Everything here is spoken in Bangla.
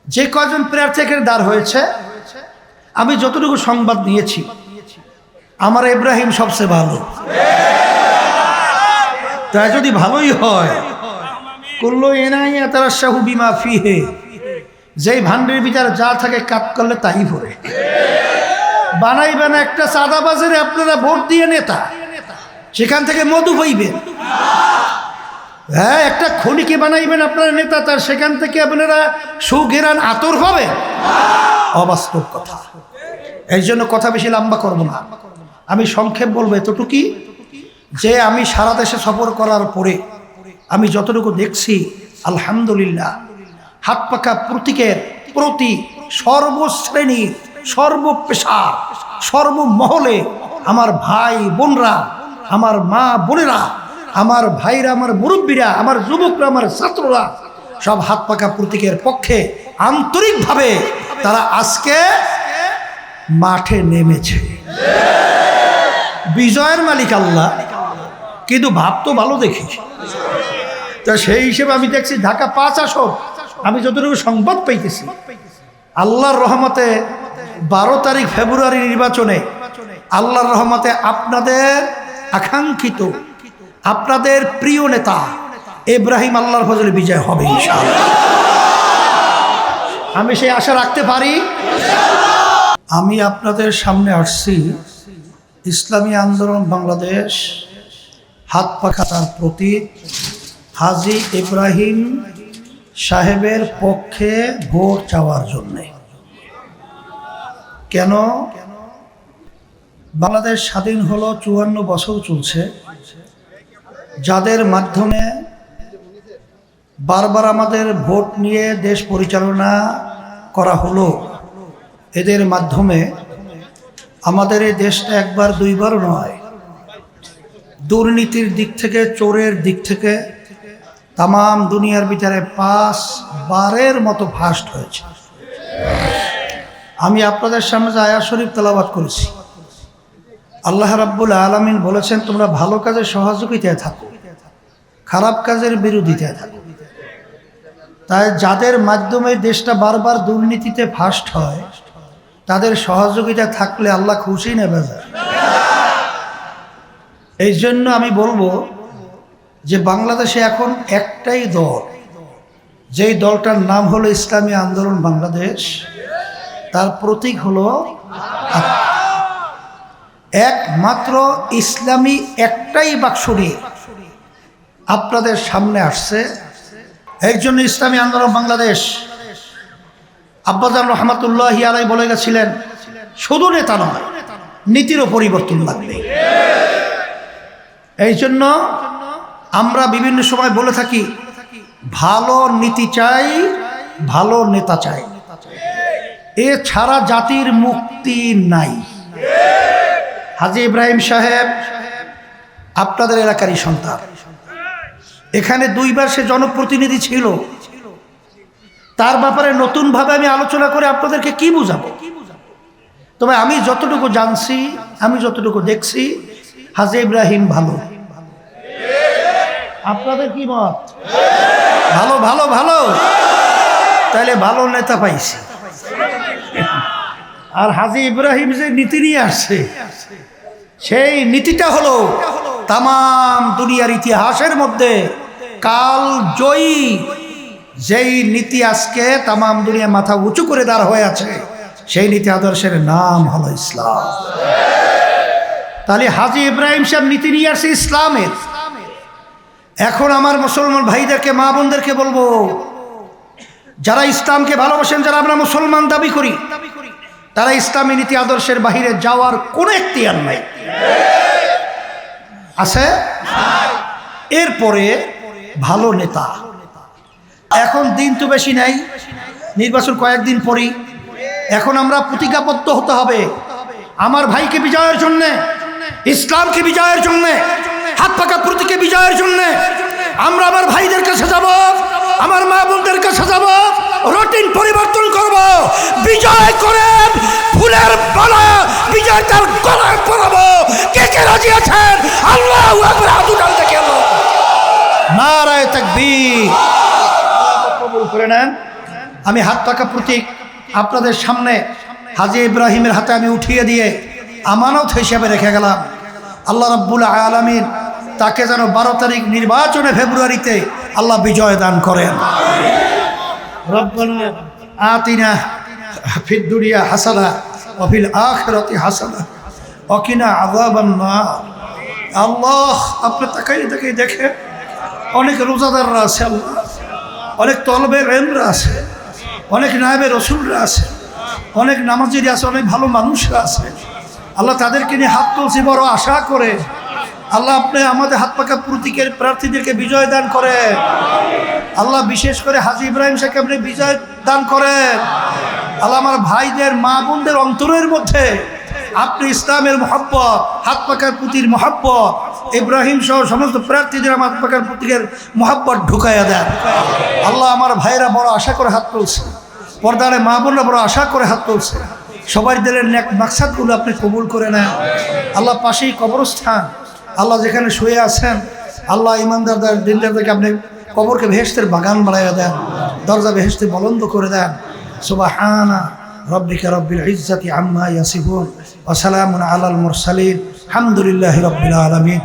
যে কজন প্রার্থী এখানে দাঁড় হয়েছে, আমি যতটুকু সংবাদ নিয়েছি, আমার ইব্রাহিম সবচেয়ে ভালো। তাই যদি ভালোই হয়, কুল্লু ইনাইয়া তারাশাহু বিমা ফিহে, যেই ভান্ডের ভিতরে যা থাকে কাপ করলে তাই ভরে। বানাইবেন একটা চাঁদাবাজারে আপনারা ভোট দিয়ে নেতা, সেখান থেকে মধু পাইবেন। হ্যাঁ, একটা খনিকে বানাইবেন আপনারা নেতা, তার সেখান থেকে আপনারা সুঘেরান আতর পাবেন। অবাস্তব কথা। এই জন্য কথা বেশি লম্বা করব না, আমি সংক্ষেপ বলবো এতটুকুই যে আমি সারা দেশে সফর করার পরে আমি যতটুকু দেখছি, আলহামদুলিল্লাহ, হাত পাকা প্রতীকের প্রতি সর্বশ্রেণীর, সর্বপেশার, সর্বমহলে আমার ভাই বোনরা, আমার মা বোনেরা, আমার ভাইরা, আমার মুরব্বীরা, আমার যুবকরা, আমার ছাত্ররা সব হাত পাকা প্রতীকের পক্ষে আন্তরিকভাবে তারা আজকে মাঠে নেমেছে। বিজয়ের মালিক আল্লাহ, কিন্তু ভাব তো ভালো দেখি। তা সেই হিসেবে আমি দেখছি ঢাকা 5 আসন, আমি যতটুকু সংবাদ পাইতেছি, আল্লাহর রহমতে 12 তারিখ ফেব্রুয়ারি নির্বাচনে আল্লাহর রহমতে আপনাদের আকাঙ্ক্ষিত, আপনাদের প্রিয় নেতা ইব্রাহিম আল্লাহর ফজলে বিজয় হবে ইনশাআল্লাহ। আমি সেই আশা রাখতে পারি। আমি আপনাদের সামনে আসছি ইসলামী আন্দোলন বাংলাদেশ হাত পাখা তার প্রতীক হাজী ইব্রাহিম সাহেবের পক্ষে ভোট চাওয়ার জন্যে। কেন? বাংলাদেশ স্বাধীন হলো 54 বছর চলছে, যাদের মাধ্যমে বারবার আমাদের ভোট নিয়ে দেশ পরিচালনা করা হলো, এদের মাধ্যমে আমাদের এই দেশটা একবার দুইবার নয়, দুর্নীতির দিক থেকে, চোরের দিক থেকে তাম দুনিয়ার ভিতরে 5 বারের মতো ফাস্ট হয়েছে। আমি আপনাদের সামনে যে আয়াত শরীফ তেলাওয়াত করেছি, আল্লাহ রাব্বুল আলামিন বলেছেন, তোমরা ভালো কাজের সহযোগিতায় থাকো, খারাপ কাজের বিরোধিতায় থাকো। তাই যাদের মাধ্যমে দেশটা বারবার দুর্নীতিতে ফাস্ট হয়, তাদের সহযোগিতা থাকলে আল্লাহ খুশি নেবে যায়। এই জন্য আমি বলবো যে বাংলাদেশে এখন একটাই দল, যেই দলটার নাম হলো ইসলামী আন্দোলন বাংলাদেশ, তার প্রতীক হলো একমাত্র ইসলামী একটাই বাক্স নিয়ে আপনাদের সামনে আসছে। এই জন্য ইসলামী আন্দোলন বাংলাদেশ, আব্বাজান রহমাতুল্লাহি আলাইহি বলে গেছিলেন, শুধু নেতা নয়, নীতিরও পরিবর্তন লাগবে। এই জন্য আমরা বিভিন্ন সময় বলে থাকি, ভালো নীতি চাই, ভালো নেতা চাই, এ ছাড়া জাতির মুক্তি নাই। হাজী ইব্রাহিম সাহেব আপনাদের এলাকারই সন্তান, এখানে 2 বার সে জনপ্রতিনিধি ছিল। তার ব্যাপারে নতুনভাবে আমি আলোচনা করে আপনাদেরকে কি বুঝাবো? তবে আমি যতটুকু জানছি, আমি যতটুকু দেখছি, হাজী ইব্রাহিম ভালো। আপনাদের কি মত? ভালো ভালো ভালো। তাহলে ভালো নেতা পাইছি। আর হাজী ইব্রাহিম যে নীতি নিয়ে আসছে, সেই নীতিটা হলো তাম দুনিয়ার ইতিহাসের মধ্যে কাল জয়ী যেই নীতি, আজকে তাম দুনিয়া মাথা উঁচু করে দাঁড় হয়ে আছে, সেই নীতি আদর্শের নাম হলো ইসলাম। তাহলে হাজী ইব্রাহিম সাহেব নীতি নিয়ে আসছে ইসলামের। এখন আমার মুসলমান ভাইদেরকে, মা বোনদেরকে বলবো, যারা ইসলামকে ভালোবাসেন, যারা আমরা মুসলমান দাবি করি, তারা ইসলামী নীতি আদর্শের বাহিরে যাওয়ার কোনো এখতিয়ার নাই। আছে? এরপরে ভালো নেতা। এখন দিন তো বেশি নাই, নির্বাচন কয়েকদিন পরেই। এখন আমরা প্রতিজ্ঞাবদ্ধ হতে হবে আমার ভাইকে বিজয়ের জন্যে, ইসলামকে বিজয়ের জন্যে, হাত পাকা প্রতীকে বিজয়ের জন্যে। আমরা আমার ভাইদের কাছে যাব, আমার মা বোনদের কাছে যাব, রুটিন পরিবর্তন করব, বিজয় করে ফুলের মালা বিজয় তার গলায় পরাবো। কে কে রাজি আছেন? আল্লাহু আকবার, হাত উঠান দেখে নারায়ে তাকবীর। কবুল করে নেন। আমি হাত পাকা প্রতীক আপনাদের সামনে হাজী ইব্রাহিমের হাতে আমি উঠিয়ে দিয়ে আমানত হিসেবে রেখে গেলাম। আল্লাহ রাব্বুল আলামিন তাকে যেন 12 তারিখ নির্বাচনে ফেব্রুয়ারিতে আল্লাহ বিজয় দান করেন। রব্বানা আতিনা ফিদ দুনিয়া হাসানা ওয়া ফিল আখিরাতি হাসানা ওয়া কিনা আযাবান নার। আল্লাহ আপনি তাকাই দেখে অনেক রোজাদাররা আছে, আল্লাহ অনেক তলবে ইলমরা আছে, অনেক নায়েবে রাসূলরা আছে, অনেক নামাজিরা আছে, অনেক ভালো মানুষরা আছে। আল্লাহ তাদেরকে নিয়ে হাত তুলছি বড় আশা করে। আল্লাহ আপনি আমাদের হাত পাকা প্রতীকের প্রার্থীদেরকে বিজয় দান করেন। আল্লাহ বিশেষ করে হাজী ইব্রাহিম সাহেবকে আপনি বিজয় দান করেন। আল্লাহ আমার ভাইদের মা বোনদের অন্তরের মধ্যে আপনি ইসলামের মহব্বত, হাত পাকার প্রতীর মহব্বত, ইব্রাহিম সহ সমস্ত প্রার্থীদের আমার হাত পাকার প্রতীকের মহব্বত ঢুকাইয়া দেন। আল্লাহ আমার ভাইরা বড় আশা করে হাত তুলছে, পর্দারে মা বোনরা বড় আশা করে হাত তুলছে। সবার দিলের নেক মাকসাদগুলো আপনি কবুল করে নেন। আল্লাহ পাশেই কবরস্থান, আল্লাহ যেখানে শুয়ে আছেন, আল্লাহ ইমানদারদের দিনদারদেরকে আপনি কবরকে বেহেশতের বাগান বানাইয়া দেন, দরজা বেহেশতে বলন্দ করে দেন। সুবহানা রব্বিকা রব্বিল ইজ্জাতি আম্মা ইয়াসিফুন ওয়া সালামুন আলাল মুরসালিন আলহামদুলিল্লাহি রাব্বিল আলামিন।